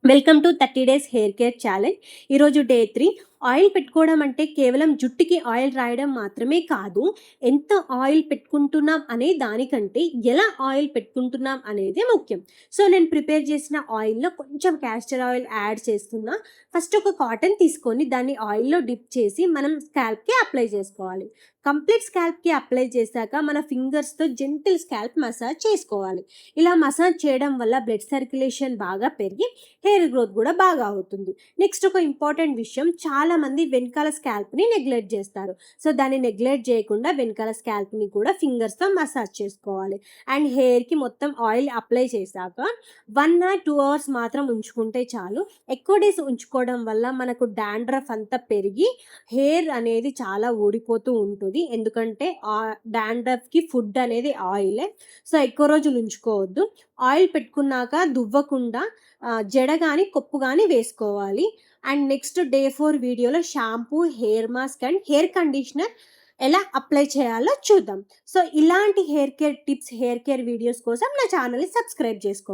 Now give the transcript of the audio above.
Welcome to 30 days hair care challenge. ఈరోజు day 3. Oil పెట్టుకోవడం అంటే కేవలం జుట్టుకి ఆయిల్ రాయడం మాత్రమే కాదు. ఎంత ఆయిల్ పెట్టుకుంటున్నాం అనే దానికంటే ఎలా ఆయిల్ పెట్టుకుంటున్నాం అనేది ముఖ్యం. సో నేను ప్రిపేర్ చేసిన ఆయిల్లో కొంచెం క్యాస్టర్ ఆయిల్ యాడ్ చేస్తున్నా. ఫస్ట్ ఒక కాటన్ తీసుకొని దాన్ని ఆయిల్లో డిప్ చేసి మనం స్కాల్ప్కి అప్లై చేసుకోవాలి. కంప్లీట్ స్కాల్ప్కి అప్లై చేశాక మన ఫింగర్స్తో జెంటిల్ స్కాల్ప్ మసాజ్ చేసుకోవాలి. ఇలా మసాజ్ చేయడం వల్ల బ్లడ్ సర్క్యులేషన్ బాగా పెరిగి హెయిర్ గ్రోత్ కూడా బాగా అవుతుంది. నెక్స్ట్ ఒక ఇంపార్టెంట్ విషయం, చాలామంది వెనకాల స్కాల్ప్ని నెగ్లెక్ట్ చేస్తారు. సో దాన్ని నెగ్లెక్ట్ చేయకుండా వెనకాల స్కాల్ప్ని కూడా ఫింగర్స్తో మసాజ్ చేసుకోవాలి. అండ్ హెయిర్కి మొత్తం ఆయిల్ అప్లై చేశాక 1 or 2 hours మాత్రం ఉంచుకుంటే చాలు. ఎక్కువ డేస్ ఉంచుకోవడం వల్ల మనకు డాండ్రఫ్ అంతా పెరిగి హెయిర్ అనేది చాలా ఊడిపోతూ ఉంటుంది. ఎందుకంటే డాండ్రఫ్కి ఫుడ్ అనేది ఆయిలే. సో ఎక్కువ రోజులు ఉంచుకోవద్దు. ఆయిల్ పెట్టుకున్నాక దువ్వకుండా జడ కానీ కొప్పు కానీ వేసుకోవాలి. అండ్ నెక్స్ట్ డే 4 వీడియోలో shampoo, hair mask and hair conditioner ఎలా అప్లై చేయాలో చూద్దాం. సో ఇలాంటి hair care tips, hair care videos కోసం నా ఛానల్ని సబ్స్క్రైబ్ చేసుకోండి.